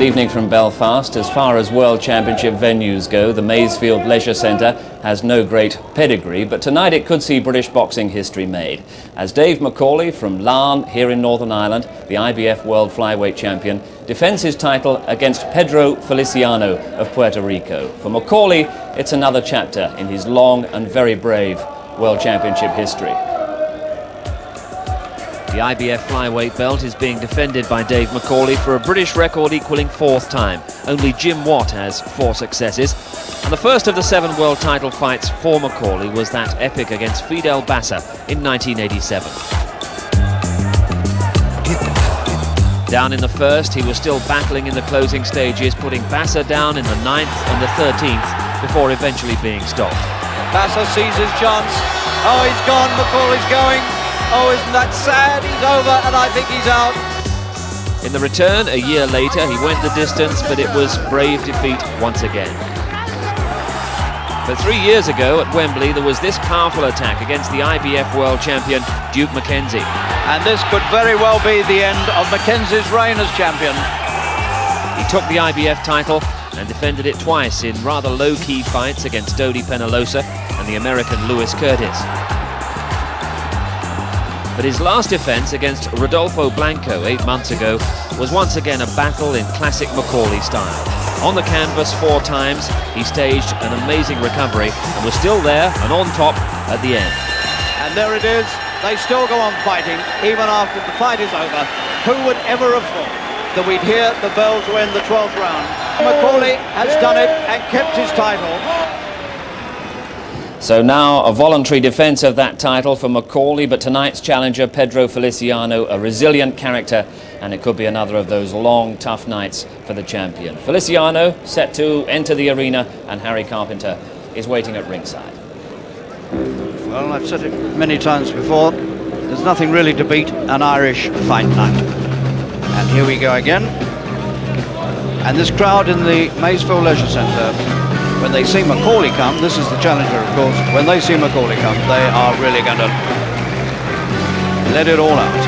Good evening from Belfast. As far as World Championship venues go, the Maysfield Leisure Centre has no great pedigree, but tonight it could see British boxing history made, as Dave McAuley from Larne here in Northern Ireland, the IBF World Flyweight Champion, defends his title against Pedro Feliciano of Puerto Rico. For McAuley, it's another chapter in his long and very brave World Championship history. The IBF flyweight belt is being defended by Dave McAuley for a British record equaling fourth time. Only Jim Watt has 4 successes. And the first of the 7 world title fights for McAuley was that epic against Fidel Bassa in 1987. Down in the first, he was still battling in the closing stages, putting Bassa down in the 9th and the 13th before eventually being stopped. Bassa sees his chance. Oh, he's gone. McAuley's going. Oh, isn't that sad? He's over, and I think he's out. In the return, a year later, he went the distance, but it was brave defeat once again. But 3 years ago at Wembley, there was this powerful attack against the IBF world champion, Duke McKenzie. And this could very well be the end of Mackenzie's reign as champion. He took the IBF title and defended it twice in rather low-key fights against Dodi Penalosa and the American Louis Curtis. But his last defence against Rodolfo Blanco 8 months ago was once again a battle in classic McAuley style. On the canvas 4 times, he staged an amazing recovery and was still there and on top at the end. And there it is. They still go on fighting, even after the fight is over. Who would ever have thought that we'd hear the bell to end the 12th round? McAuley has done it and kept his title. So now a voluntary defence of that title for McAuley, but tonight's challenger, Pedro Feliciano, a resilient character, and it could be another of those long, tough nights for the champion. Feliciano set to enter the arena, and Harry Carpenter is waiting at ringside. Well, I've said it many times before, there's nothing really to beat an Irish fight night. And here we go again. And this crowd in the Maysfield Leisure Centre, when they see McAuley come, this is the challenger, of course, when they see McAuley come, they are really going to let it all out.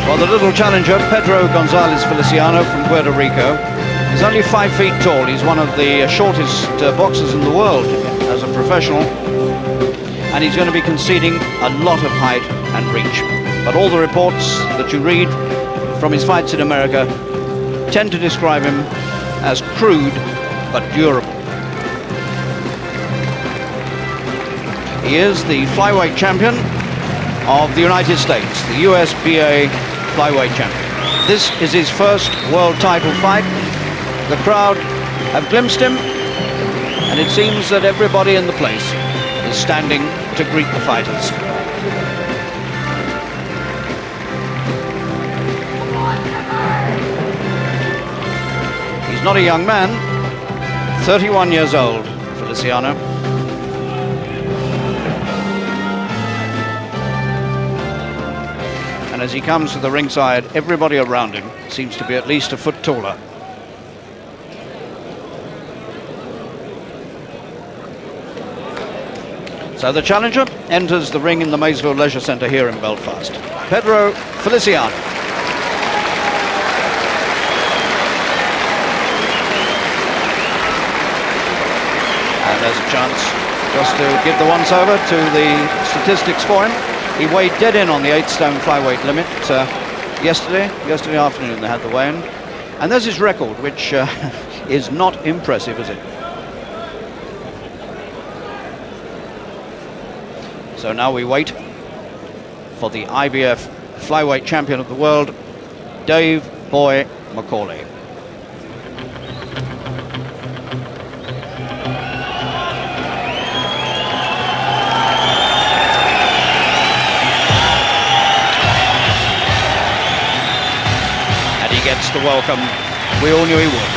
Well, the little challenger, Pedro Gonzalez Feliciano from Puerto Rico, is only 5 feet tall. He's one of the shortest boxers in the world as a professional, and he's going to be conceding a lot of height and reach. But all the reports that you read from his fights in America tend to describe him as crude but durable. He is the flyweight champion of the United States, the USBA flyweight champion. This is his first world title fight. The crowd have glimpsed him, and it seems that everybody in the place is standing to greet the fighters. He's not a young man, 31 years old, Feliciano. And as he comes to the ringside, everybody around him seems to be at least a foot taller. So the challenger enters the ring in the Maysfield Leisure Centre here in Belfast. Pedro Feliciano. There's a chance just to give the once over to the statistics for him. He weighed dead in on the 8-stone flyweight limit yesterday afternoon they had the weigh-in. And there's his record, which is not impressive, is it? So now we wait for the IBF flyweight champion of the world, Dave Boy McAuley. Gets the welcome we all knew he would.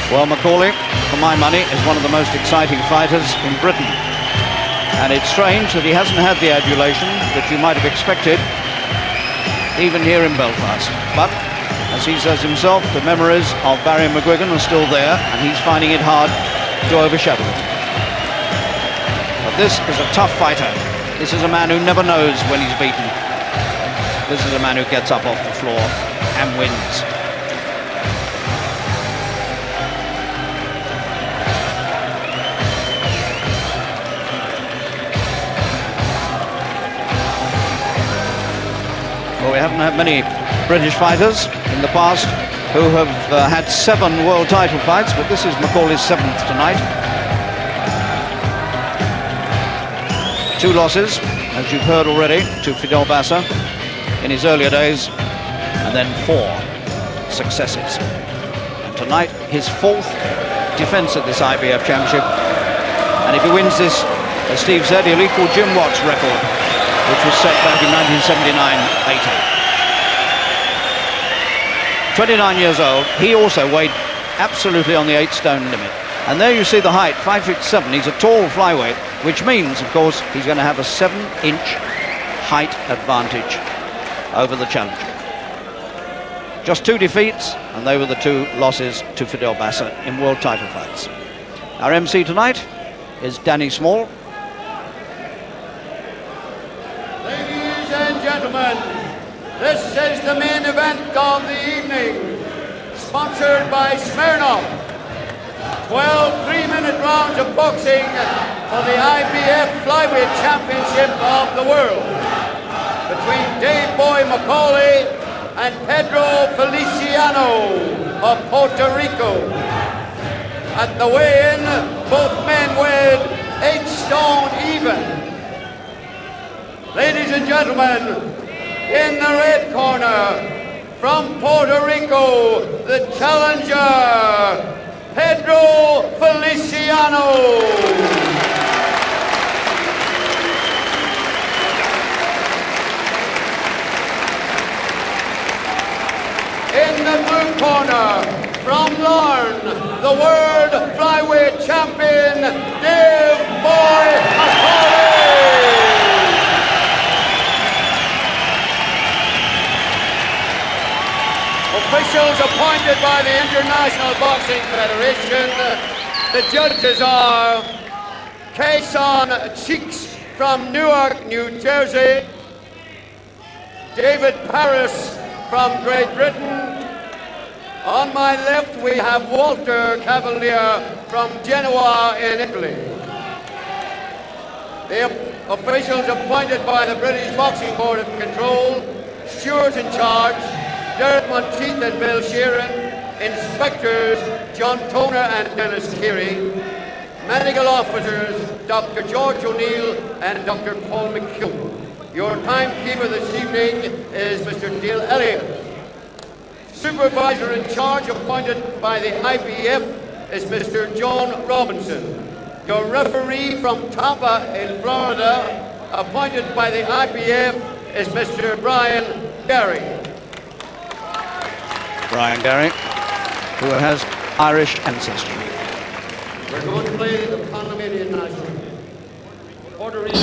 Well, McAuley, for my money, is one of the most exciting fighters in Britain. And it's strange that he hasn't had the adulation that you might have expected, even here in Belfast. But, as he says himself, the memories of Barry McGuigan are still there, and he's finding it hard to overshadow it. This is a tough fighter. This is a man who never knows when he's beaten. This is a man who gets up off the floor and wins. Well, we haven't had many British fighters in the past who have had 7 world title fights, but this is McAuley's 7th tonight. 2 losses, as you've heard already, to Fidel Bassa in his earlier days, and then 4 successes. And tonight, his 4th defence at this IBF Championship. And if he wins this, as Steve said, he'll equal Jim Watt's record, which was set back in 1979-80. 29 years old, he also weighed absolutely on the 8-stone limit. And there you see the height, 5'7". He's a tall flyweight, which means, of course, he's going to have a 7-inch height advantage over the challenger. Just 2 defeats, and they were the 2 losses to Fidel Bassa in world title fights. Our MC tonight is Danny Small. Ladies and gentlemen, this is the main event of the evening, sponsored by Smirnoff. 12 3-minute rounds of boxing for the IBF Flyweight Championship of the world between Dave Boy McAuley and Pedro Feliciano of Puerto Rico. At the weigh-in, both men weighed 8 stone even. Ladies and gentlemen, in the red corner, from Puerto Rico, the challenger, Pedro Feliciano. In the blue corner, from Larne, the world flyweight champion, Dave Boy McAuley. Officials appointed by the International Boxing Federation. The judges are Kason Cheeks from Newark, New Jersey, David Paris from Great Britain. On my left we have Walter Cavalier from Genoa in Italy. The officials appointed by the British Boxing Board of Control, stewards in charge, Derek Monteith and Bill Sheeran, inspectors John Toner and Dennis Keary, medical officers Dr. George O'Neill and Dr. Paul McHugh. Your timekeeper this evening is Mr. Dale Elliott. Supervisor in charge appointed by the IBF is Mr. John Robinson. Your referee from Tampa in Florida, appointed by the IBF, is Mr. Brian Gary. Brian Gary, who has Irish ancestry. We're going to play the Panamanian National. Puerto Rico.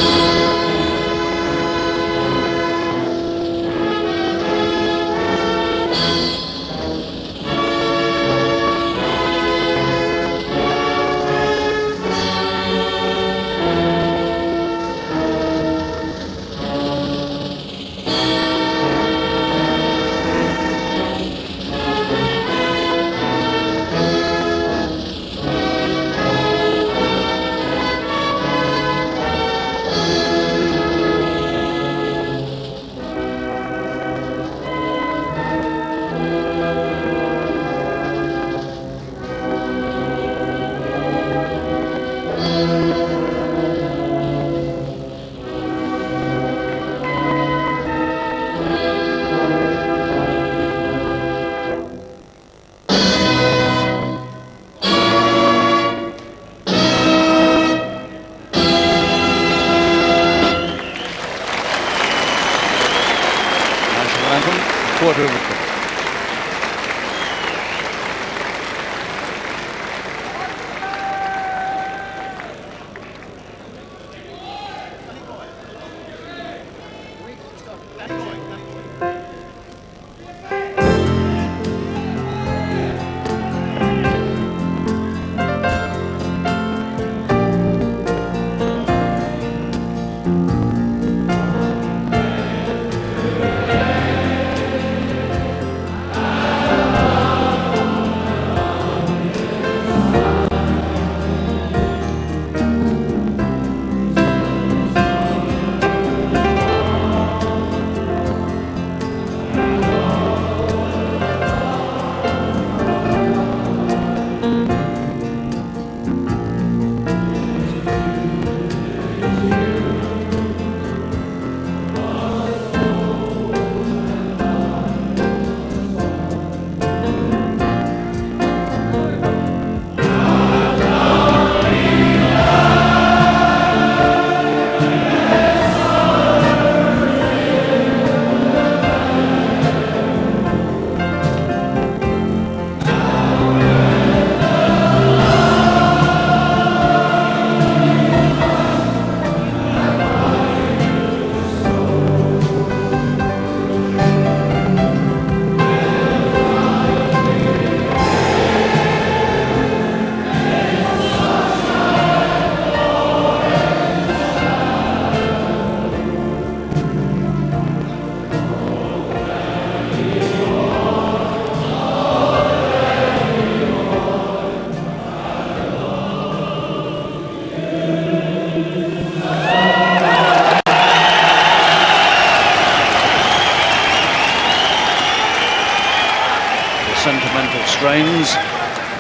sentimental strains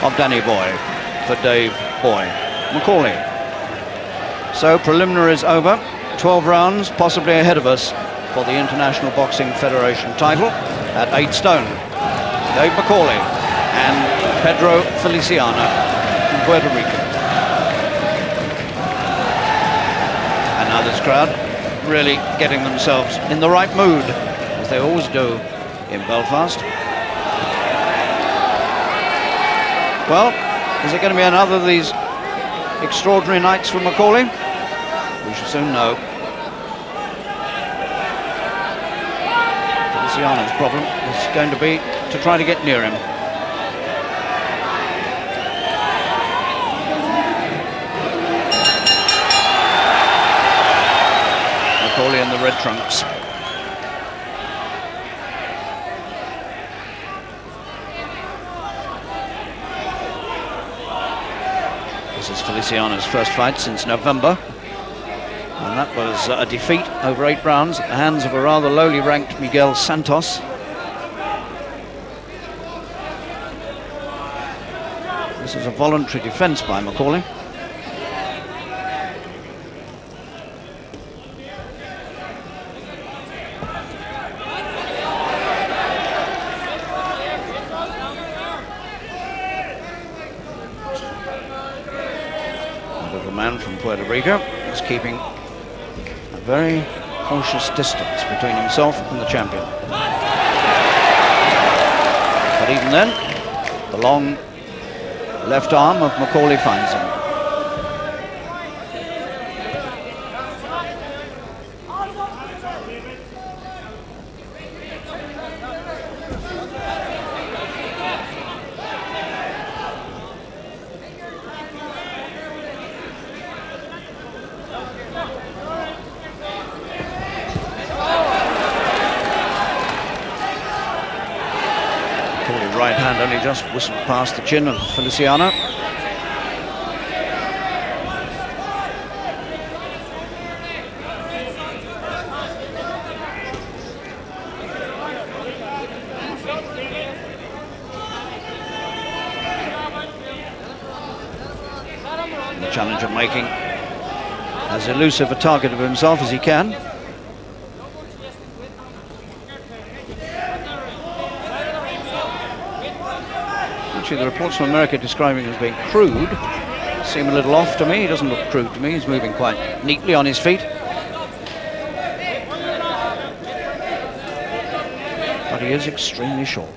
of Danny Boy for Dave Boy McAuley. So preliminaries over, 12 rounds, possibly ahead of us for the International Boxing Federation title at 8 stone. Dave McAuley and Pedro Feliciano from Puerto Rico. And now this crowd really getting themselves in the right mood, as they always do in Belfast. Well, is it going to be another of these extraordinary nights for McAuley? We shall soon know. Feliciano's problem is going to be to try to get near him. McAuley in the red trunks. This is Feliciano's first fight since November, and that was a defeat over 8 rounds at the hands of a rather lowly ranked Miguel Santos. This is a voluntary defence by McAuley. Man from Puerto Rico is keeping a very cautious distance between himself and the champion. But even then, the long left arm of McAuley finds him. Right hand only just whistled past the chin of Feliciano. The challenger making as elusive a target of himself as he can. Actually, the reports from America describing him as being crude seem a little off to me. He doesn't look crude to me. He's moving quite neatly on his feet. But he is extremely short.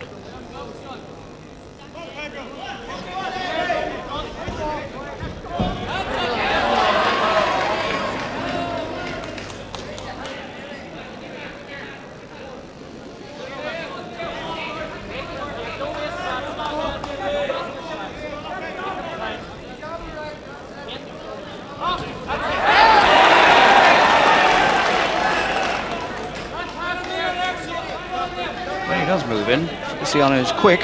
Well, he does move in. Feliciano is quick.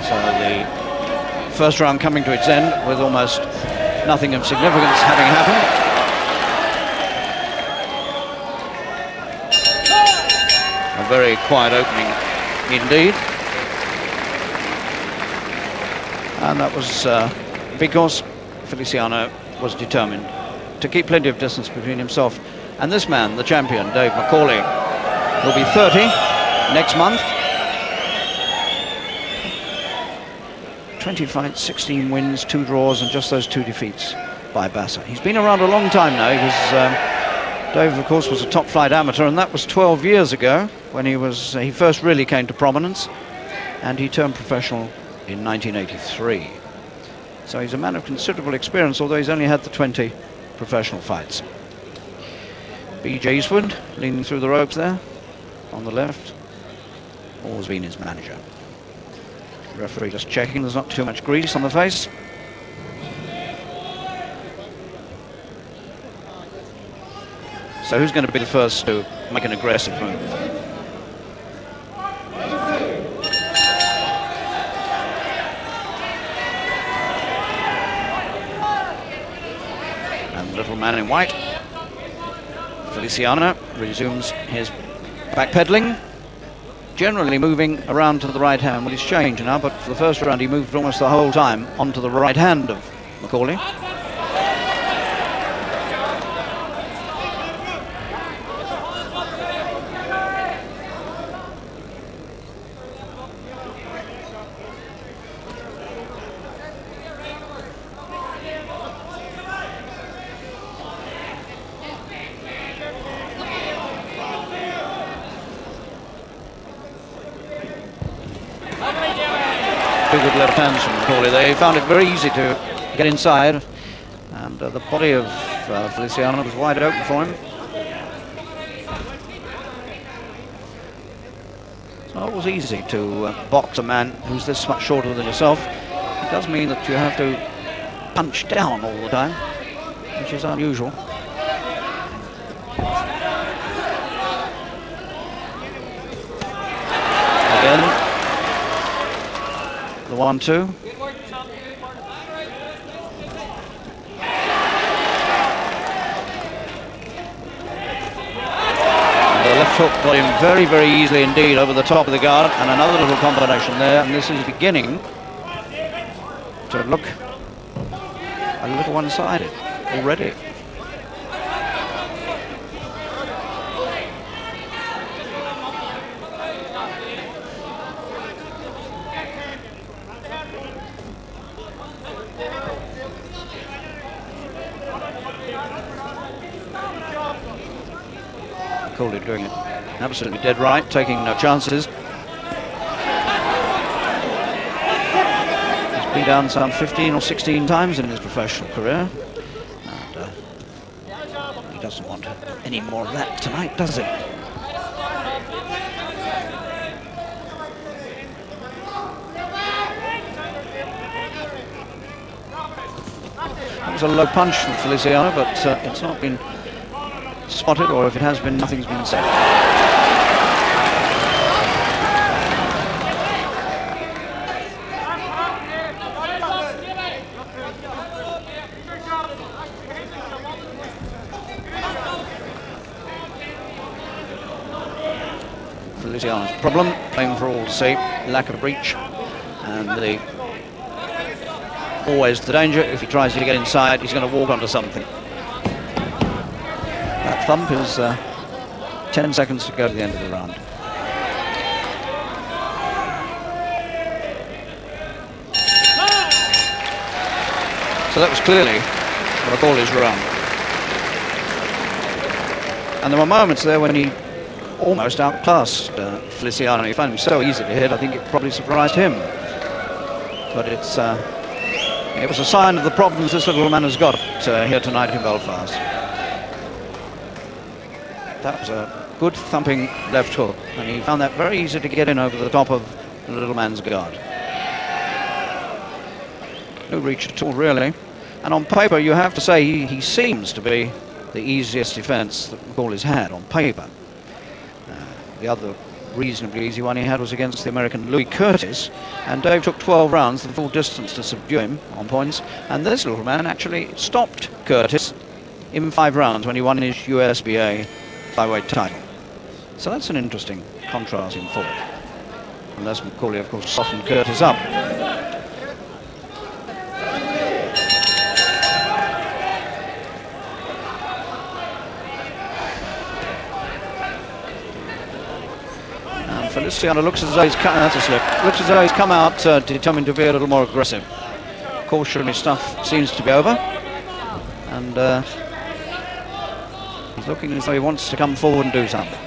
So the first round coming to its end with almost nothing of significance having happened. A very quiet opening indeed. And that was because Feliciano was determined to keep plenty of distance between himself and this man, the champion, Dave McAuley. He'll be 30 next month. 20 fights, 16 wins, 2 draws, and just those 2 defeats by Bassa. He's been around a long time now. He was, Dave, of course, was a top-flight amateur, and that was 12 years ago when he first really came to prominence, and he turned professional in 1983. So he's a man of considerable experience, although he's only had the 20 professional fights. B.J. Eastwood leaning through the ropes there on the left, always been his manager. Referee just checking there's not too much grease on the face. So who's going to be the first to make an aggressive move? little man in white. Feliciano resumes his backpedaling, generally moving around to the right hand with his change now, but for the first round he moved almost the whole time onto the right hand of McAuley. Two good left hands from McAuley. They found it very easy to get inside, and the body of Feliciano was wide open for him. It's not always easy to box a man who's this much shorter than yourself. It does mean that you have to punch down all the time, which is unusual. Again. The 1-2. The left hook got him very, very easily indeed over the top of the guard, and another little combination there, and this is beginning to look a little one-sided already. McAuley doing it absolutely dead right, taking no chances. He's been down some 15 or 16 times in his professional career, and he doesn't want any more of that tonight, does he? That was a low punch from Feliciano, but it's not been spotted, or if it has been, nothing's been said. Feliciano's problem, plain for all to see, lack of reach, and always the danger, if he tries to get inside, he's going to walk onto something. That thump is 10 seconds to go to the end of the round. So that was clearly McAuley's round. And there were moments there when he almost outclassed Feliciano. He found him so easy to hit, I think it probably surprised him. But it was a sign of the problems this little man has got here tonight in Belfast. That was a good thumping left hook, and he found that very easy to get in over the top of the little man's guard. No reach at all, really. And on paper, you have to say he seems to be the easiest defence that McAuley's had on paper. The other reasonably easy one he had was against the American Louis Curtis, and Dave took 12 rounds, the full distance, to subdue him on points, and this little man actually stopped Curtis in 5 rounds when he won his USBA flyweight title. So that's an interesting contrast in form, unless McAuley, of course, softened Curtis up. And Feliciano looks as though he's that's a slip. Looks as though he's come out determined to be a little more aggressive. Cautionary stuff seems to be over, and he's looking as though he wants to come forward and do something.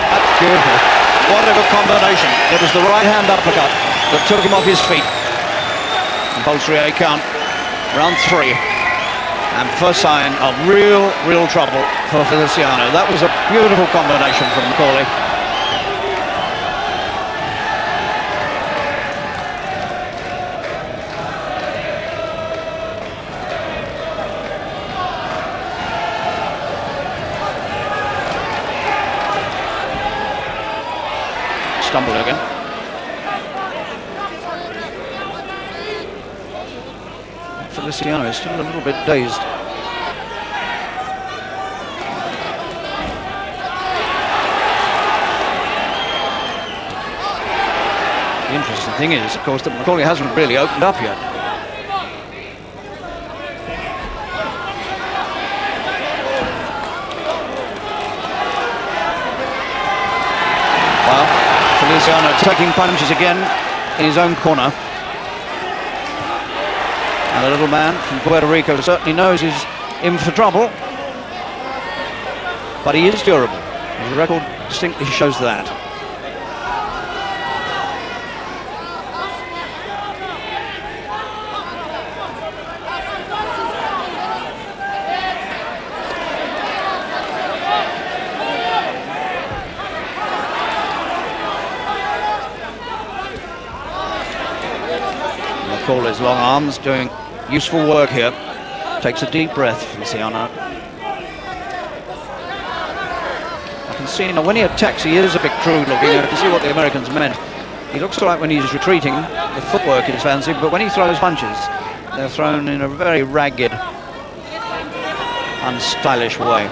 That's beautiful. What a good combination. It was the right hand uppercut that took him off his feet. Compulsory 8 count, round 3. And first sign of real trouble for Feliciano. That was a beautiful combination from McAuley. stumble again. Feliciano is still a little bit dazed. The interesting thing is, of course, that McAuley hasn't really opened up yet. Well, Feliciano taking punches again in his own corner. And the little man from Puerto Rico certainly knows he's in for trouble. But he is durable. His record distinctly shows that. McAuley's long arms doing useful work here. Takes a deep breath, Feliciano. I can see now when he attacks, he is a bit crude looking. I can see what the Americans meant. He looks all right when he's retreating. The footwork is fancy, but when he throws punches, they're thrown in a very ragged, unstylish way.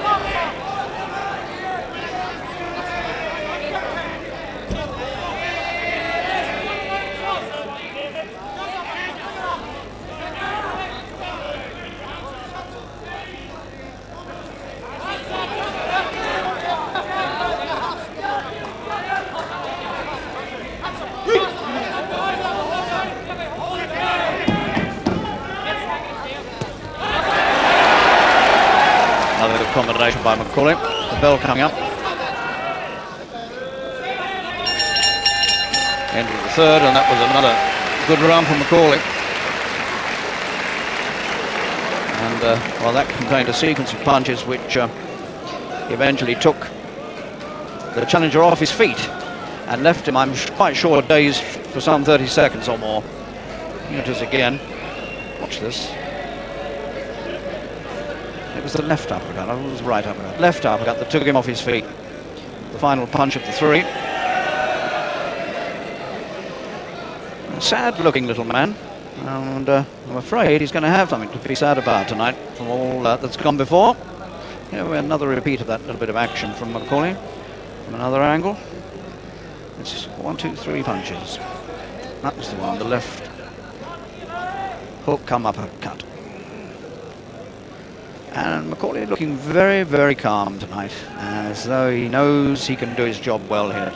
Another combination by McAuley. The bell coming up. End of the third, and that was another good round from McAuley. And well, that contained a sequence of punches which eventually took the challenger off his feet and left him, I'm quite sure, dazed for some 30 seconds or more. Here it is again. Watch this. It was the left uppercut, it was the right uppercut. Left uppercut that took him off his feet. The final punch of the three. A sad-looking little man, and I'm afraid he's going to have something to be sad about tonight from all that's gone before. Here we have another repeat of that little bit of action from McAuley from another angle. It's 1, 2, 3 punches. That was the one, the left hook, come uppercut. And McAuley looking very, very calm tonight, as though he knows he can do his job well here.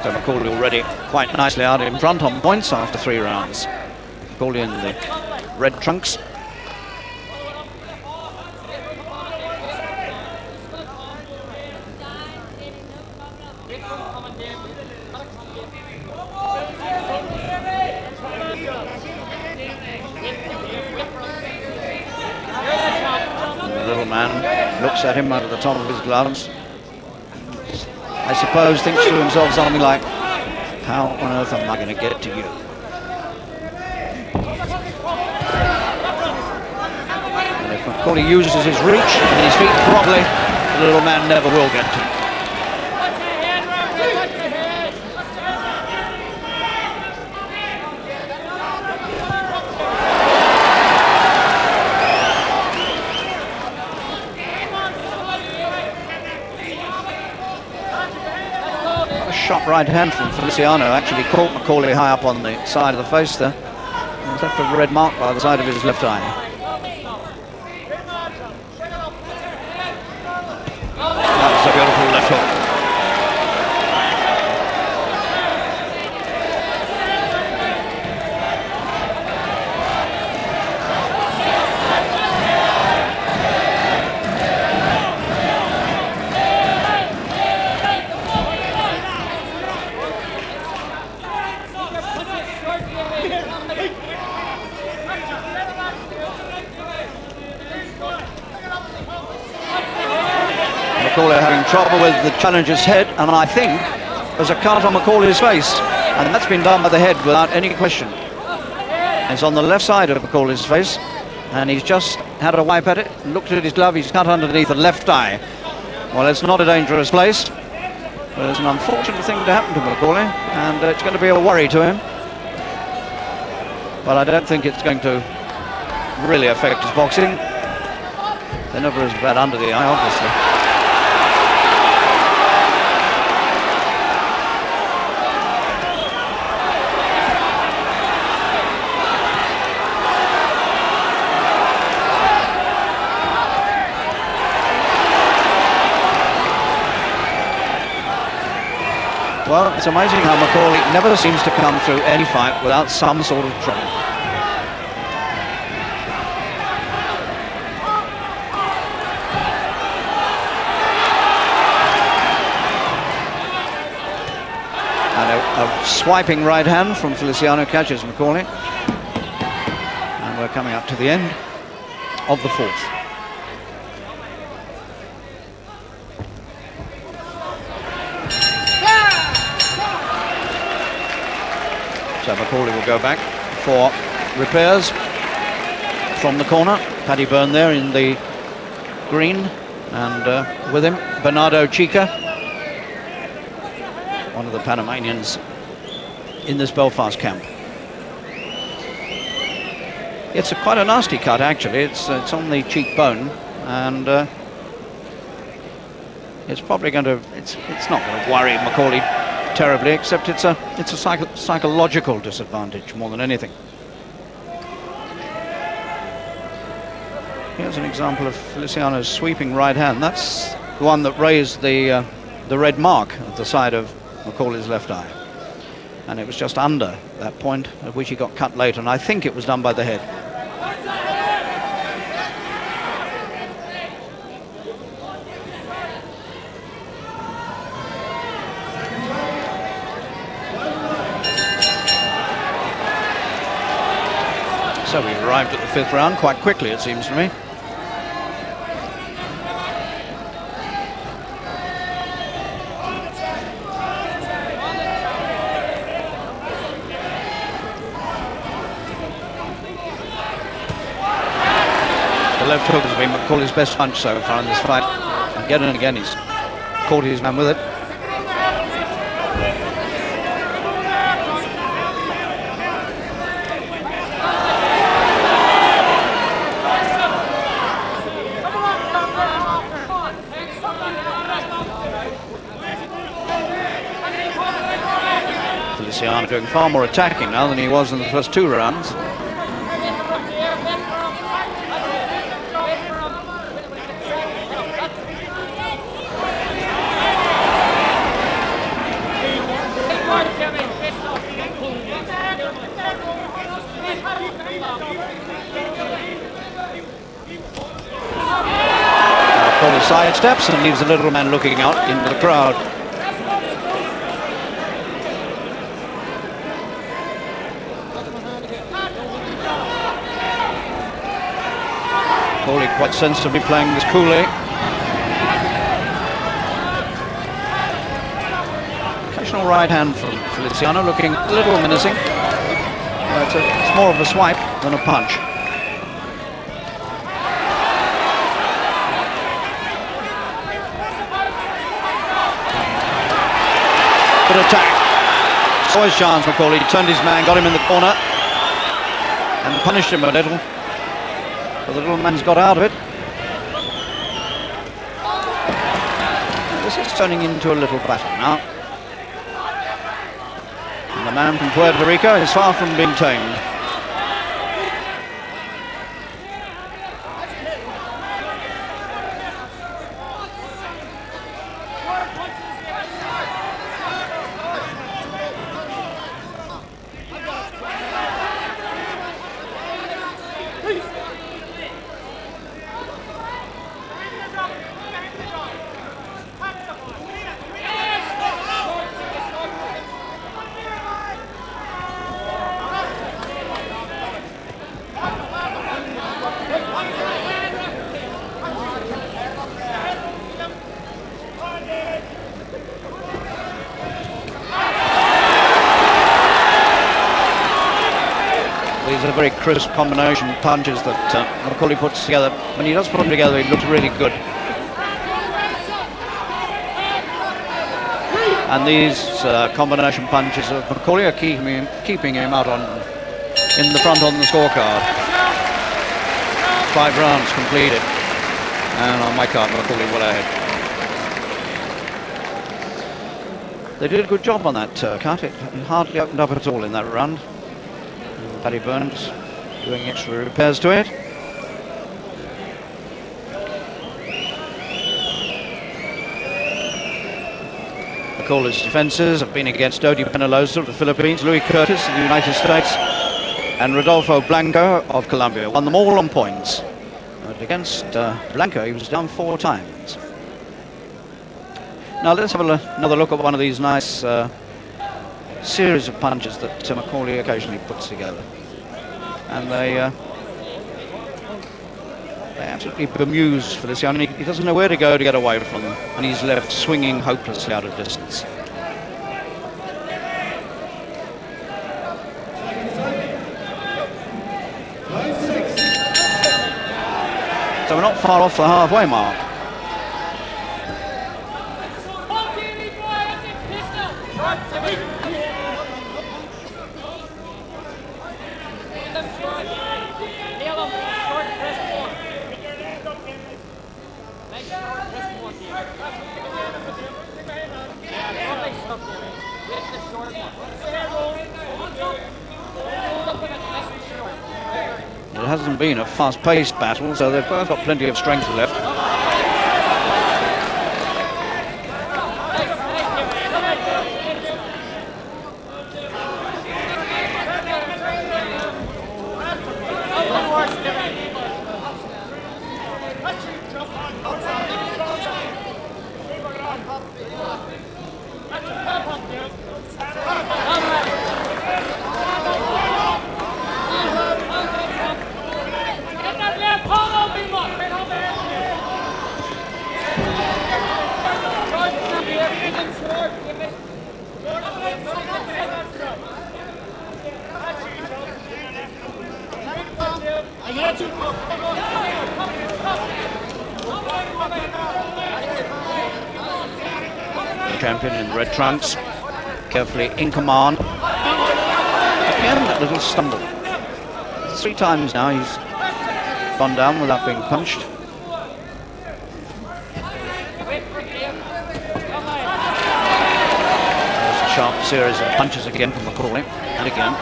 So McAuley already quite nicely out in front on points after 3 rounds. McAuley in the red trunks. Looks at him out of the top of his gloves. I suppose thinks to himself something like, how on earth am I going to get to you? And if McAuley uses his reach and his feet properly, the little man never will get to him. Shot right hand from Feliciano actually caught McAuley high up on the side of the face there. He's left a red mark by the side of his left eye. That was a beautiful left hook. McAuley having trouble with the challenger's head, and I think there's a cut on McAuley's face, and that's been done by the head without any question. It's on the left side of McAuley's face, and he's just had a wipe at it, looked at his glove, he's cut underneath the left eye. Well, it's not a dangerous place, but it's an unfortunate thing to happen to McAuley, and it's going to be a worry to him. But I don't think it's going to really affect his boxing. They're never as bad under the eye, obviously. Well, it's amazing how McAuley never seems to come through any fight without some sort of trouble. And a swiping right hand from Feliciano catches McAuley. And we're coming up to the end of the fourth. So McAuley will go back for repairs from the corner. Paddy Byrne there in the green, and with him Bernardo Chica, one of the Panamanians in this Belfast camp. It's quite a nasty cut, actually. It's on the cheekbone, and it's probably going to. It's not going to worry McAuley terribly, except it's a psychological disadvantage more than anything. Here's an example of Feliciano's sweeping right hand. That's the one that raised the red mark at the side of McAuley's left eye, and it was just under that point at which he got cut later, and I think it was done by the head. So we've arrived at the fifth round quite quickly, it seems to me. The left hook has been McAuley's best punch so far in this fight. Again and again he's caught his man with it. Feliciano doing far more attacking now than he was in the first two rounds. Probably side steps and leaves the little man looking out into the crowd. McAuley quite sensibly playing this coolly. Occasional right hand from Feliciano, looking a little menacing. It's more of a swipe than a punch. Good attack. Saw his chance, McAuley. He turned his man, got him in the corner, and punished him a little. But the little man's got out of it. This is turning into a little battle now. And the man from Puerto Rico is far from being tamed. These are very crisp combination punches that McAuley puts together. When he does put them together, he looks really good. And these combination punches of McAuley are keeping him out in the front on the scorecard. 5 rounds completed, and on my card, McAuley well ahead. They did a good job on that cut. It hardly opened up at all in that round. Paddy Burns doing extra repairs to it. McAuley's defences have been against Dodi Penaloza of the Philippines, Louis Curtis of the United States, and Rodolfo Blanco of Colombia. Won them all on points. But against Blanco, he was down 4 times. Now let's have another look at one of these nice series of punches that McAuley occasionally puts together. And they absolutely bemuse Feliciano. He doesn't know where to go to get away from them, and he's left swinging hopelessly out of distance. So we're not far off the halfway mark. It hasn't been a fast-paced battle, so they've both got plenty of strength left. The champion in red trunks, carefully in command. Again, that little stumble. 3 times now he's gone down without being punched. There's a sharp series of punches again from McAuley, and again.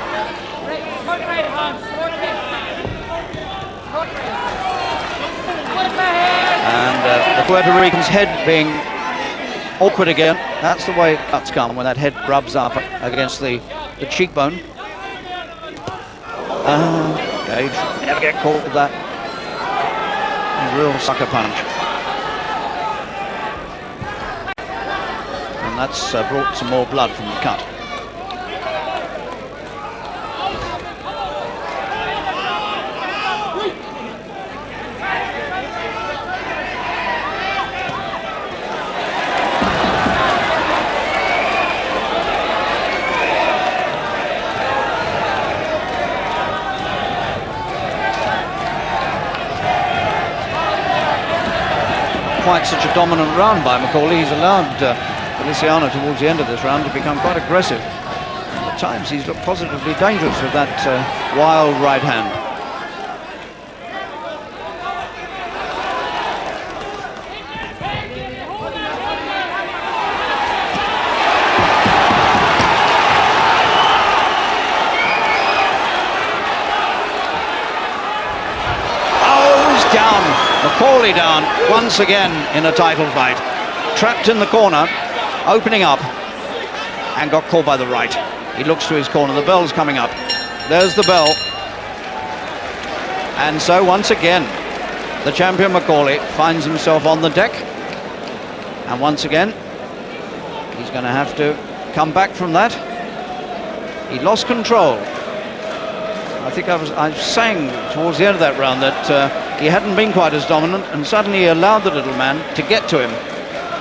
And the Puerto Rican's head being awkward again. That's the way cuts come, when that head rubs up against the cheekbone. Gage, never get caught with that. A real sucker punch. And that's brought some more blood from the cut. Quite such a dominant round by McAuley. He's allowed Feliciano towards the end of this round to become quite aggressive. At times he's looked positively dangerous with that wild right hand. McAuley down once again in a title fight. Trapped in the corner, opening up, and got caught by the right. He looks to his corner, the bell's coming up. There's the bell. And so once again, the champion McAuley finds himself on the deck. And once again, he's going to have to come back from that. He lost control. I think I was saying towards the end of that round that he hadn't been quite as dominant, and suddenly he allowed the little man to get to him.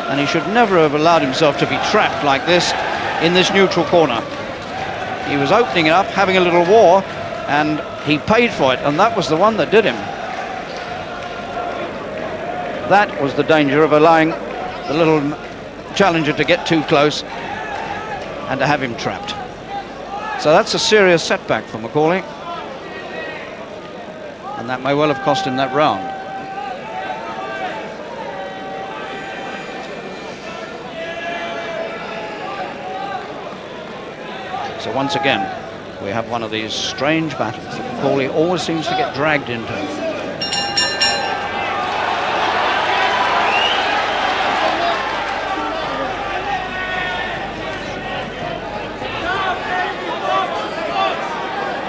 And he should never have allowed himself to be trapped like this in this neutral corner. He was opening it up, having a little war, and he paid for it, and that was the one that did him. That was the danger of allowing the little challenger to get too close and to have him trapped. So that's a serious setback for McAuley, and that may well have cost him that round. So once again, we have one of these strange battles that McAuley always seems to get dragged into.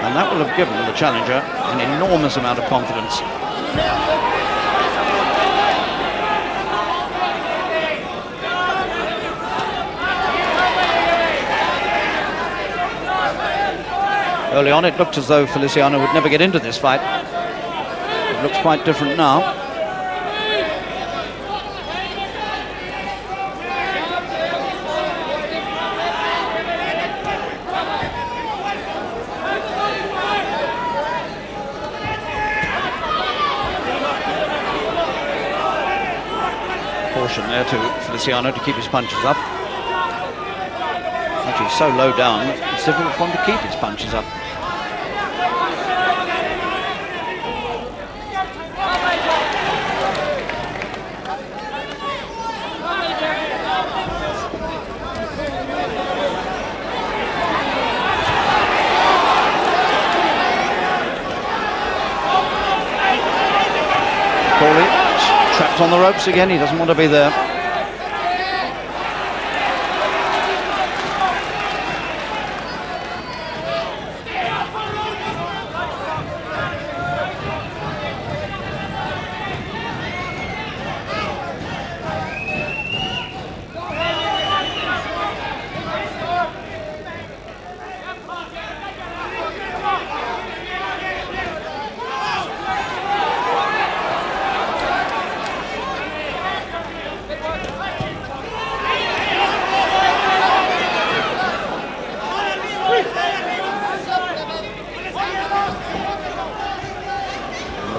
And that will have given the challenger an enormous amount of confidence. Early on, it looked as though Feliciano would never get into this fight. It looks quite different now. Caution there to Feliciano to keep his punches up. Actually, so low down, it's difficult for him to keep his punches up. McAuley trapped on the ropes again. He doesn't want to be there.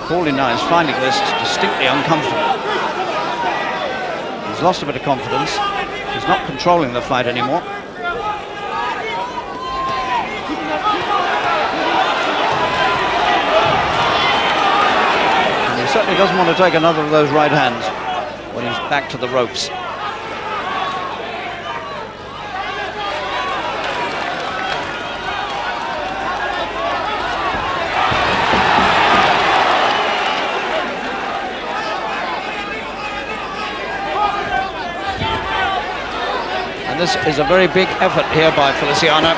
McAuley now is finding this distinctly uncomfortable. He's lost a bit of confidence. He's not controlling the fight anymore. And he certainly doesn't want to take another of those right hands when he's back to the ropes. And this is a very big effort here by Feliciano.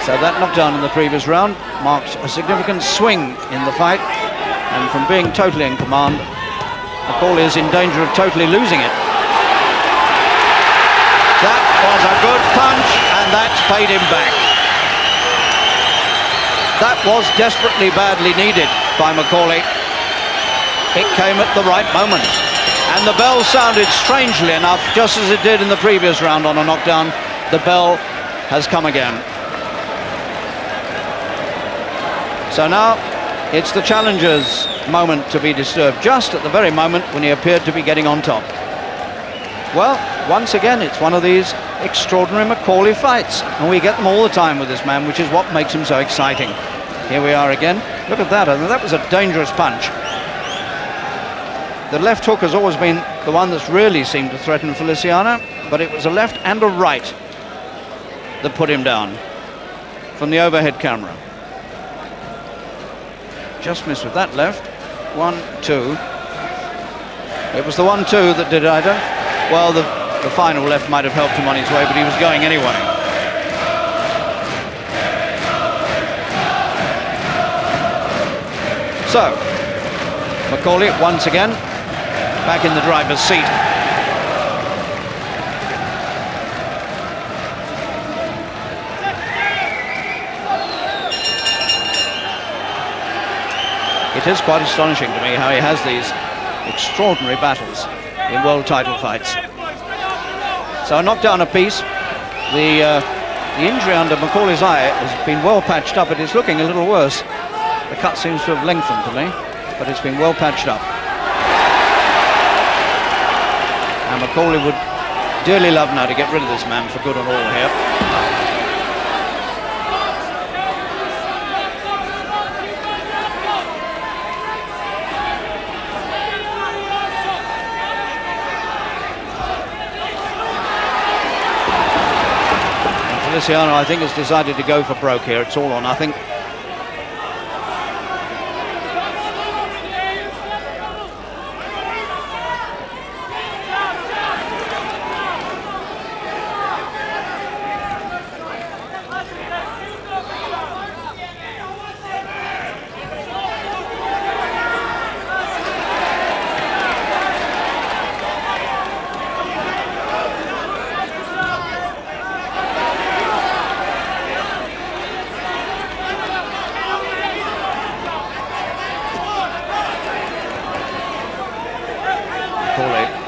So that knockdown in the previous round marked a significant swing in the fight, and from being totally in command, McAuley is in danger of totally losing it. That was a good punch, and that's paid him back. That was desperately badly needed by McAuley. It came at the right moment, and the bell sounded strangely enough, just as it did in the previous round on a knockdown. The bell has come again. So now it's the challenger's moment to be disturbed, just at the very moment when he appeared to be getting on top. Well, once again, it's one of these extraordinary McAuley fights, and we get them all the time with this man, which is what makes him so exciting. Here we are again. Look at that. I mean, that was a dangerous punch. The left hook has always been the one that's really seemed to threaten Feliciano, but it was a left and a right that put him down from the overhead camera. Just missed with that left. 1-2. It was the 1-2 that did it, I don't. Well, the final left might have helped him on his way, but he was going anyway. So, McAuley once again back in the driver's seat. It is quite astonishing to me how he has these extraordinary battles in world title fights. So a knockdown apiece. The injury under McAuley's eye has been well patched up. It is looking a little worse. The cut seems to have lengthened to me, but it's been well patched up. And McAuley would dearly love now to get rid of this man for good and all here. Feliciano, I think, has decided to go for broke here. It's all or nothing.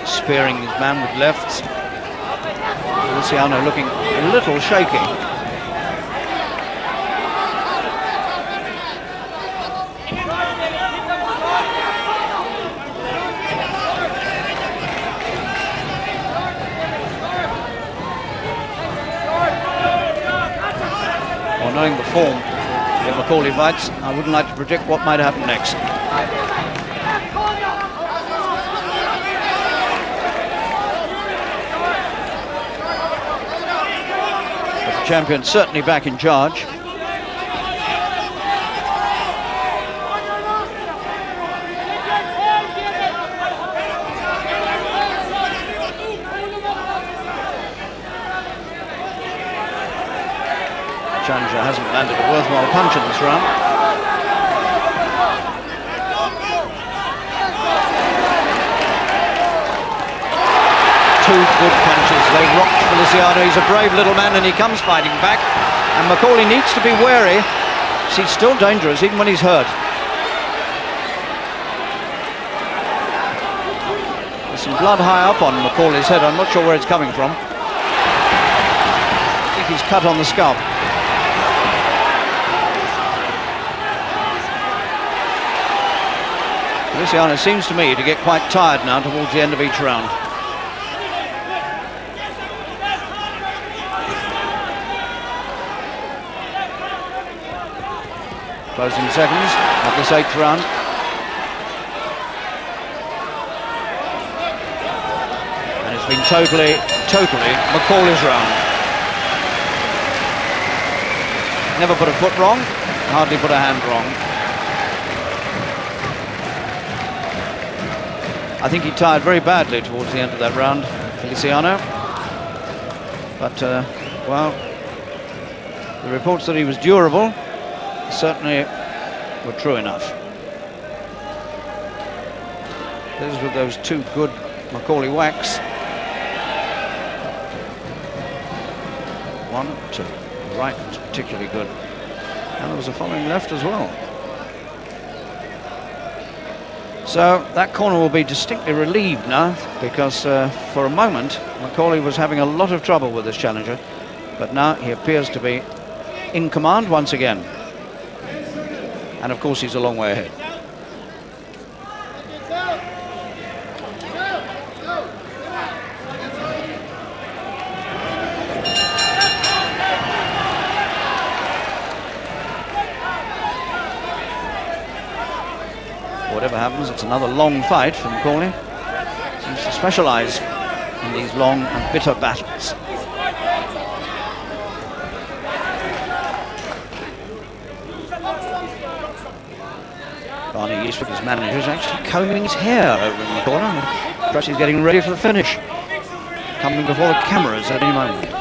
Spearing his man with lefts. Feliciano looking a little shaky. Well, knowing the form in McAuley fights, I wouldn't like to predict what might happen next. Champion certainly back in charge. Challenger hasn't landed a worthwhile punch in this round. Two good punches. They rocked Feliciano. He's a brave little man and he comes fighting back. And McAuley needs to be wary. He's still dangerous even when he's hurt. There's some blood high up on McAuley's head. I'm not sure where it's coming from. I think he's cut on the scalp. Feliciano seems to me to get quite tired now towards the end of each round. Closing seconds of this 8th round. And it's been totally McAuley's round. Never put a foot wrong, hardly put a hand wrong. I think he tired very badly towards the end of that round, Feliciano. But, well, the reports that he was durable certainly were true enough. Those were those two good McAuley whacks. 1, 2. The right was particularly good. And there was a following left as well. So that corner will be distinctly relieved now, because for a moment McAuley was having a lot of trouble with this challenger, but now he appears to be in command once again. And of course he's a long way ahead. Whatever happens, it's another long fight from McAuley. Seems to specialise in these long and bitter battles. Barney Eastwood, his manager, is actually combing his hair over in the corner. Perhaps he's getting ready for the finish. Coming before the cameras at any moment.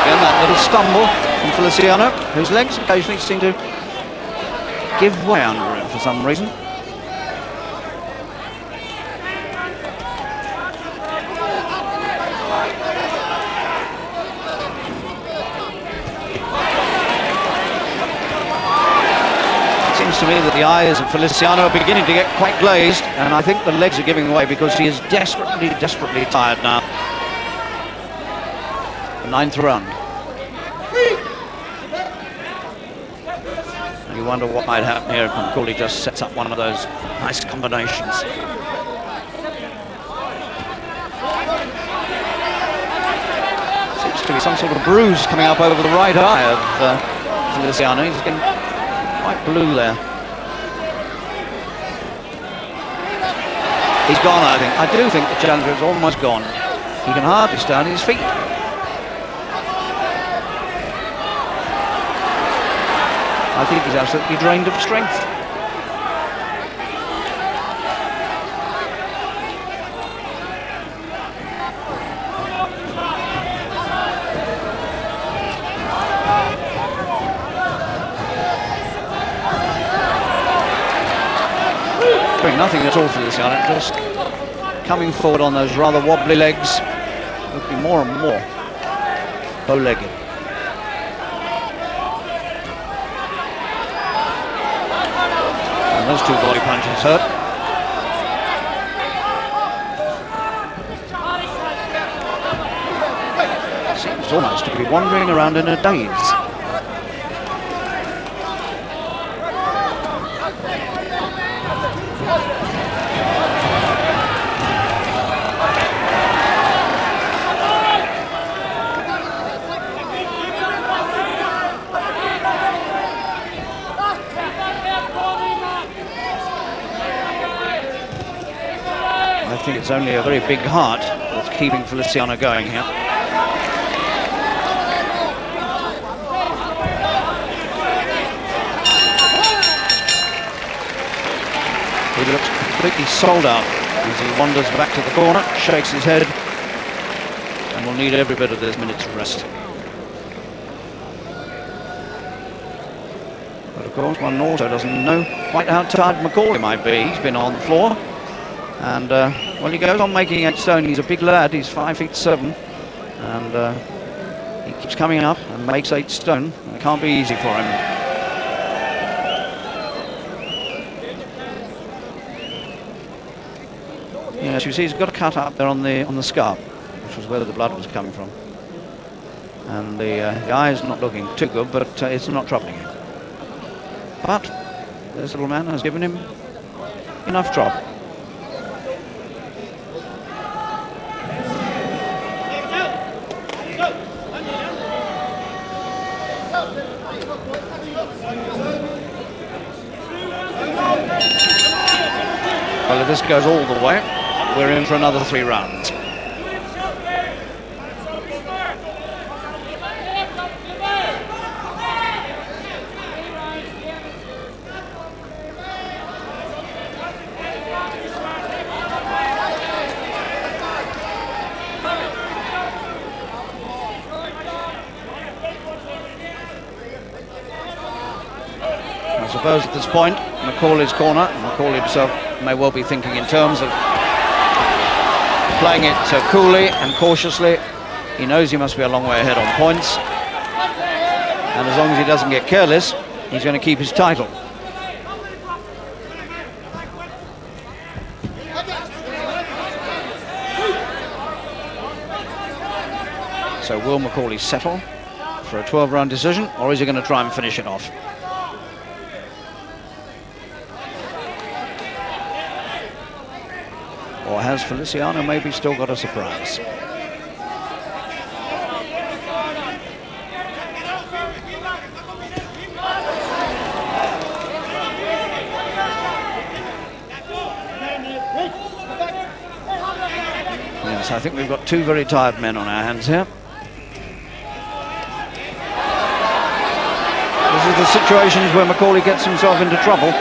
Again, that little stumble from Feliciano, whose legs occasionally seem to give way under him for some reason. to me that the eyes of Feliciano are beginning to get quite glazed, and I think the legs are giving way because he is desperately, desperately tired now. The 9th round. You wonder what might happen here if McAuley just sets up one of those nice combinations. Seems to be some sort of bruise coming up over the right eye of Feliciano. He's getting quite blue there. He's gone, I think. I do think the challenger is almost gone. He can hardly stand on his feet. I think he's absolutely drained of strength. Doing nothing at all for this guy, just coming forward on those rather wobbly legs, looking more and more bow-legged. Those 2 body punches hurt. Seems almost to be wandering around in a daze. I think it's only a very big heart that's keeping Feliciano going here. He looks completely sold out as he wanders back to the corner, shakes his head, and will need every bit of this minute's rest. But of course, one also doesn't know quite how tired McAuley might be. He's been on the floor. And, well, he goes on making 8 stone. He's a big lad. He's 5'7", and he keeps coming up and makes 8 stone. It can't be easy for him. Yes, you see, he's got a cut up there on the scalp, which was where the blood was coming from. And the eye is not looking too good, but it's not troubling him. But this little man has given him enough trouble. Well, if this goes all the way, we're in for another 3 rounds. I suppose at this point, McAuley's corner, McAuley himself may well be thinking in terms of playing it coolly and cautiously. He knows he must be a long way ahead on points, and as long as he doesn't get careless, he's going to keep his title. So will McAuley settle for a 12-round decision, or is he going to try and finish it off? Or has Feliciano maybe still got a surprise? Yes, I think we've got 2 very tired men on our hands here. This is the situations where McAuley gets himself into trouble.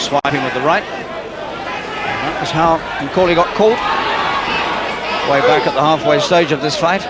swiping with the right. And that was how McAuley got caught. Way back at the halfway stage of this fight.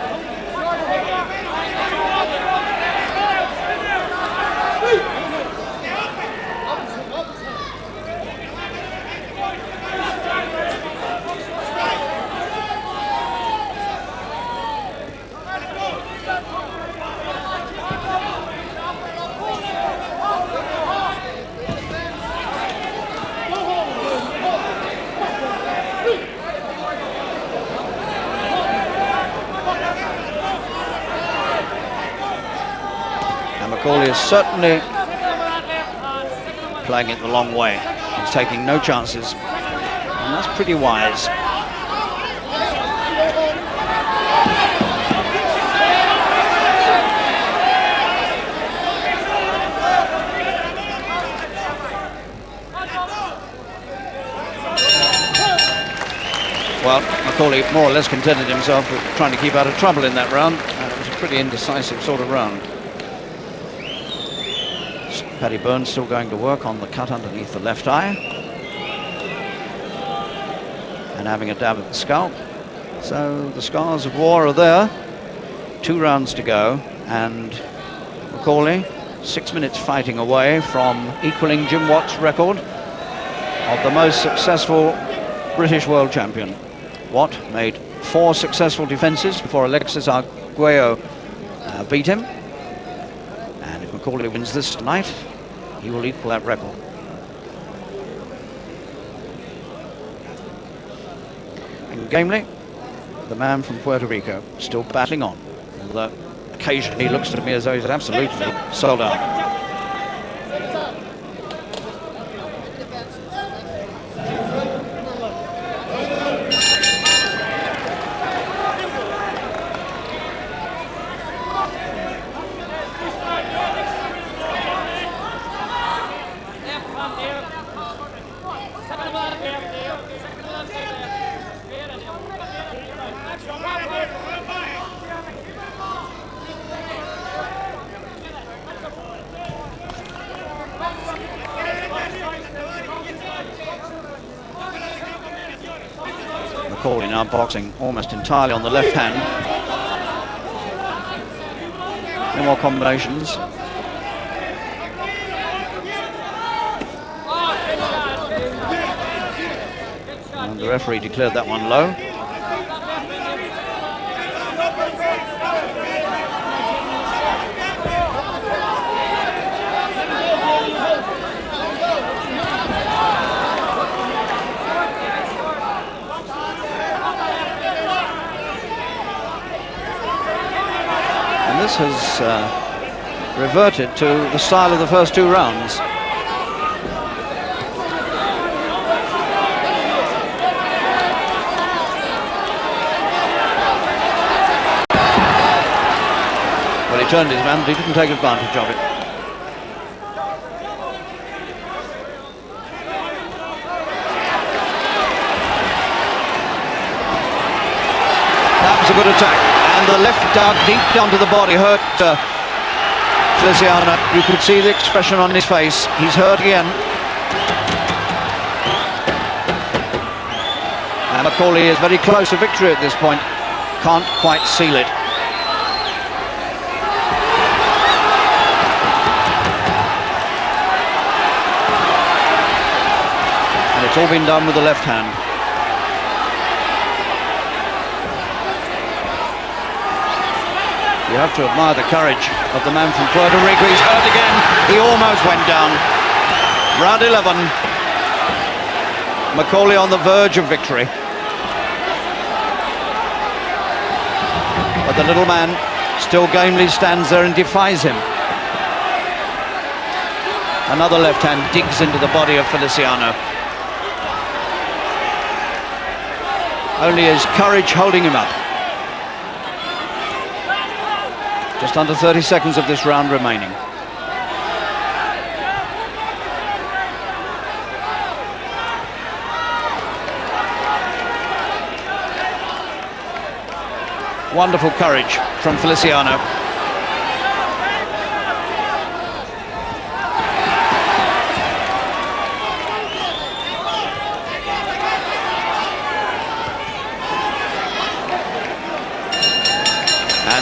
McAuley is certainly playing it the long way. He's taking no chances, and that's pretty wise. Well, McAuley more or less contented himself with trying to keep out of trouble in that round, and it was a pretty indecisive sort of round. Paddy Burns still going to work on the cut underneath the left eye and having a dab at the scalp. So the scars of war are there. 2 rounds to go, and McAuley 6 minutes fighting away from equaling Jim Watt's record of the most successful British world champion. Watt made 4 successful defences before Alexis Arguello beat him. And if McAuley wins this tonight, he will equal that record. And gamely, the man from Puerto Rico still battling on, although occasionally he looks to me as though he's absolutely sold out. McAuley now boxing almost entirely on the left hand. No more combinations. And the referee declared that one low. This has reverted to the style of the first 2 rounds. Well, he turned his man, but he didn't take advantage of it. That was a good attack. And the left dart deep down to the body hurt Feliciano. You could see the expression on his face. He's hurt again. And McAuley is very close to victory at this point. Can't quite seal it. And it's all been done with the left hand. You have to admire the courage of the man from Puerto Rico. He's hurt again. He almost went down. Round 11. McAuley on the verge of victory. But the little man still gamely stands there and defies him. Another left hand digs into the body of Feliciano. Only his courage holding him up. Just under 30 seconds of this round remaining. Wonderful courage from Feliciano.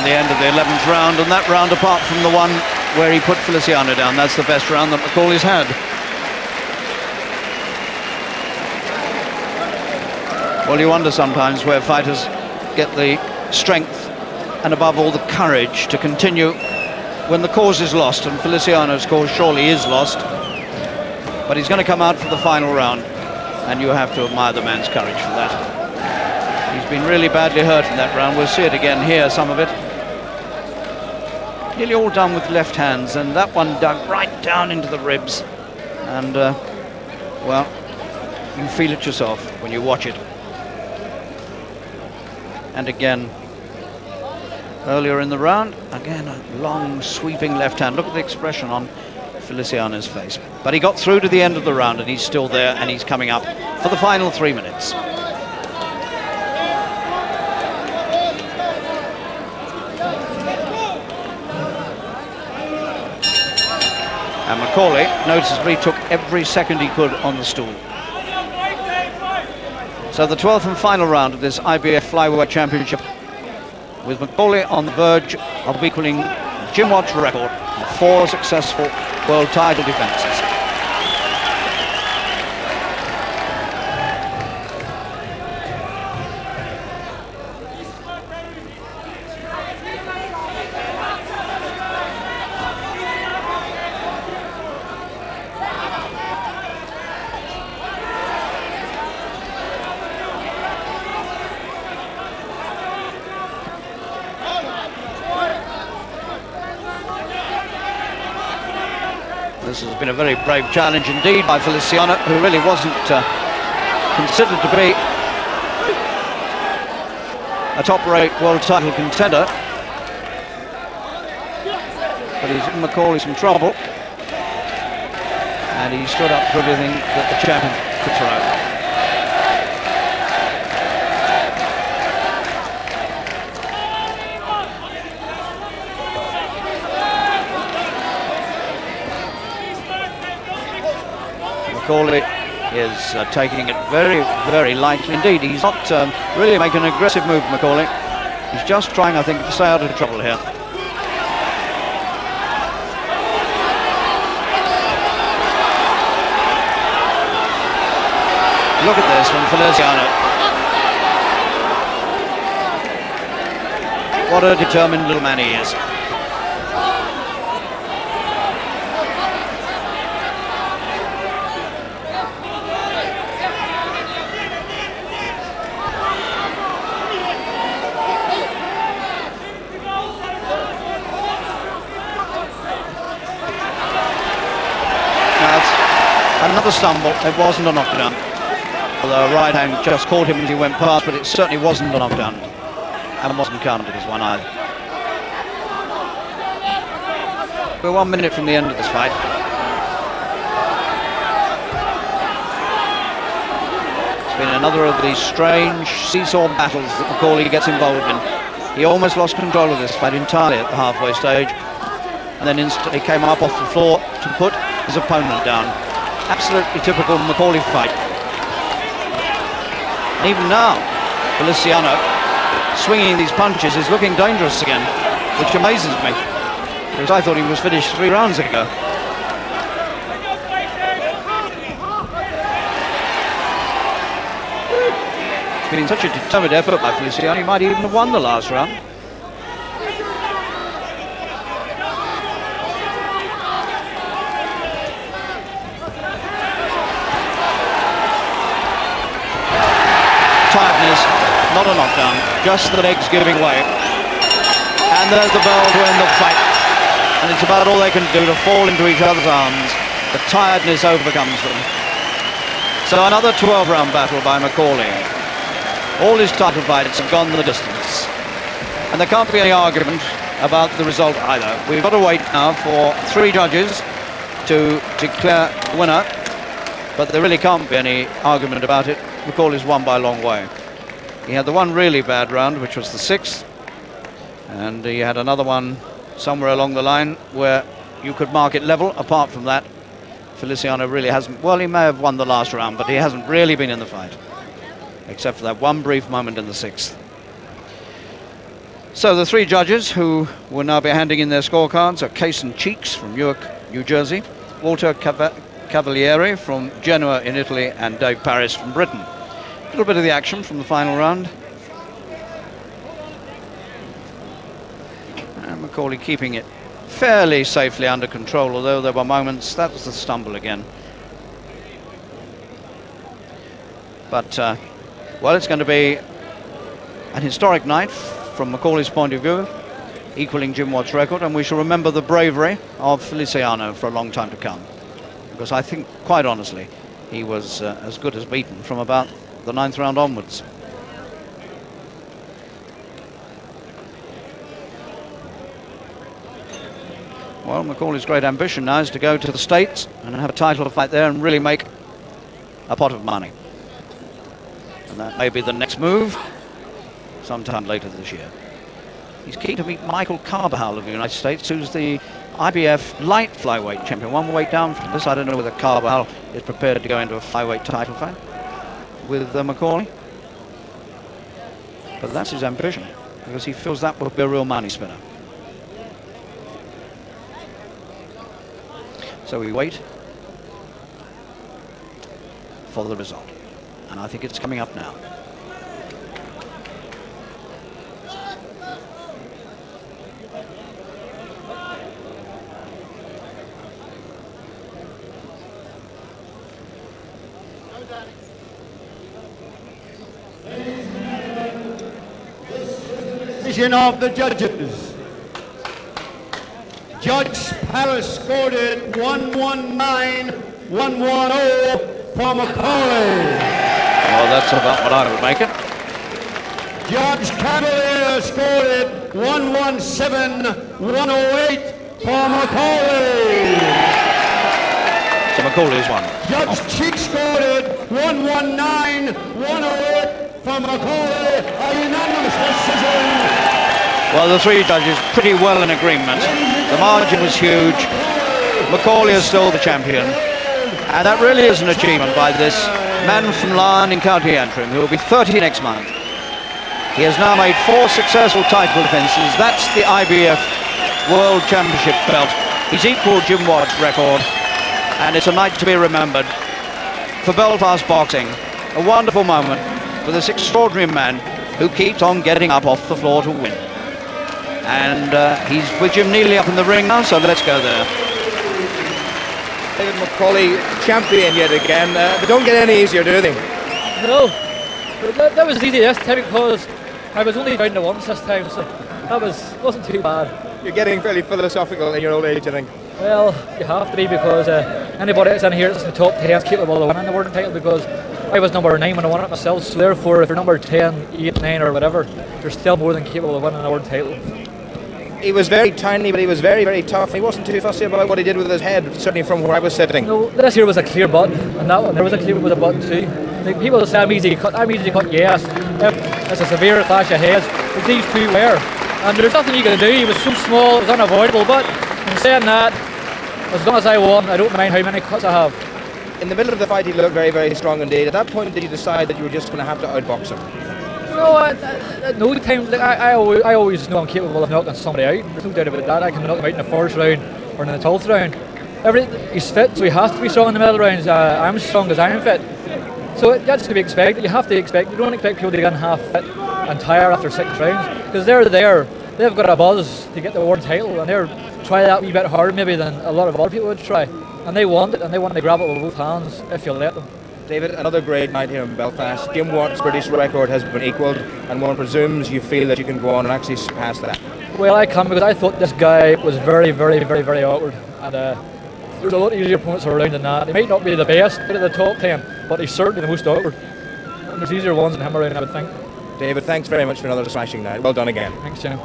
And the end of the 11th round, and that round, apart from the one where he put Feliciano down, that's the best round that McAuley's had. Well, you wonder sometimes where fighters get the strength and above all the courage to continue when the cause is lost, and Feliciano's cause surely is lost, but he's going to come out for the final round, and you have to admire the man's courage for that. He's been really badly hurt in that round. We'll see it again here, some of it. Nearly all done with left hands, and that one dug right down into the ribs, and well, you feel it yourself when you watch it. And again, earlier in the round, again a long sweeping left hand. Look at the expression on Feliciano's face. But he got through to the end of the round, and he's still there, and he's coming up for the final 3 minutes. And McAuley noticeably took every second he could on the stool. So the 12th and final round of this IBF Flyweight Championship, with McAuley on the verge of equaling Jim Watt's record of 4 successful world title defences. This has been a very brave challenge indeed by Feliciano, who really wasn't considered to be a top-rate world title contender. But he's given McAuley some trouble, and he stood up for everything that the champion could throw. McAuley is taking it very, very lightly indeed. He's not really making an aggressive move, McAuley. He's just trying, I think, to stay out of trouble here. Look at this from Feliciano. What a determined little man he is. Another stumble. It wasn't a knockdown. The right hand just caught him as he went past, but it certainly wasn't a knockdown, and wasn't counted as one either. We're 1 minute from the end of this fight. It's been another of these strange seesaw battles that McAuley gets involved in. He almost lost control of this fight entirely at the halfway stage, and then instantly came up off the floor to put his opponent down. Absolutely typical McAuley fight. And even now, Feliciano, swinging these punches, is looking dangerous again, which amazes me, because I thought he was finished 3 rounds ago. It's been such a determined effort by Feliciano, he might even have won the last round. Tiredness, not a knockdown, just the legs giving way. And there's the bell to end the fight. And it's about all they can do to fall into each other's arms. The tiredness overcomes them. So another 12-round battle by McAuley. All his title fights have gone the distance. And there can't be any argument about the result either. We've got to wait now for 3 judges to declare the winner. But there really can't be any argument about it. McAuley's won by a long way. He had the one really bad round, which was the 6th, and he had another one somewhere along the line where you could mark it level. Apart from that, Feliciano really hasn't, well, he may have won the last round, but he hasn't really been in the fight, except for that one brief moment in the 6th. So the three judges who will now be handing in their scorecards are Kason Cheeks from Newark, New Jersey, Walter Cavalieri from Genoa in Italy, and Dave Paris from Britain. A little bit of the action from the final round. And McAuley keeping it fairly safely under control, although there were moments. That was the stumble again. But, well, it's going to be an historic night from McAuley's point of view, equaling Jim Watt's record, and we shall remember the bravery of Feliciano for a long time to come, because I think, quite honestly, he was as good as beaten from about the 9th round onwards. Well, McAuley's great ambition now is to go to the States and have a title fight there and really make a pot of money. And that may be the next move sometime later this year. He's keen to meet Michael Carbajal of the United States, who's the IBF light flyweight champion, one weight down from this. I don't know whether Carbajal is prepared to go into a flyweight title fight with McAuley, but that's his ambition, because he feels that would be a real money spinner. So we wait for the result, and I think it's coming up now. Decision of the judges. Judge Paris scored it 119-110 for McAuley. Well, that's about what I would make it. Judge Cavalier scored it 117-108 for McAuley. So McAuley's won. Judge Cheek scored it 119-108 for McAuley. A unanimous decision. Well, the three judges pretty well in agreement. The margin was huge. McAuley is still the champion, and that really is an achievement by this man from Larne in County Antrim, who will be 30 next month. He has now made 4 successful title defences. That's the IBF World Championship belt. He's equalled Jim Watt's record, and it's a night to be remembered for Belfast boxing. A wonderful moment for this extraordinary man who keeps on getting up off the floor to win. And he's with Jim Neely up in the ring now, so let's go there. David McAuley, champion yet again. They don't get any easier, do they? No, that was easy this time because I was only down to once this time, so that wasn't too bad. You're getting fairly philosophical in your old age, I think. Well, you have to be, because anybody that's in here that's in the top 10 is capable of winning the world title, because I was number 9 when I won it myself, so therefore if you're number 10, 8, 9 or whatever, you're still more than capable of winning a world title. He was very tiny, but he was very, very tough. He wasn't too fussy about what he did with his head, certainly from where I was sitting. No, this here was a clear button, and that one there was a clear with a button too. Like, people say I'm easy to cut, yes, if it's a severe clash of heads, but these two were. And there's nothing you can do. He was so small, it was unavoidable, but in saying that, as long as I won, I don't mind how many cuts I have. In the middle of the fight, he looked very, very strong indeed. At that point, did you decide that you were just going to have to outbox him? No, at no time. Like, I always know I'm capable of knocking somebody out. There's no doubt about that. I can knock him out in the 4th round or in the 12th round. He's fit, so he has to be strong in the middle rounds. I'm as strong as I'm fit. So that's to be expected. You have to expect. You don't expect people to get in half fit and tire after 6 rounds, because they're there. They've got a buzz to get the world title, and they're trying that wee bit harder maybe than a lot of other people would try. And they want it, and they want to grab it with both hands if you let them. David, another great night here in Belfast. Jim Watt's British record has been equalled, and one presumes you feel that you can go on and actually surpass that. Well, I can, because I thought this guy was very, very, very, very awkward, and there's a lot easier opponents around than that. He might not be the best out of the top 10, but he's certainly the most awkward. And there's easier ones than him around, I would think. David, thanks very much for another smashing night. Well done again. Thanks, Jim.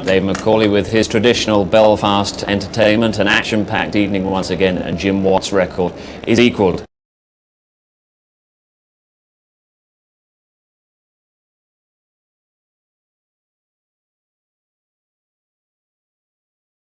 Dave McAuley with his traditional Belfast entertainment, an action-packed evening once again, and Jim Watt's record is equalled.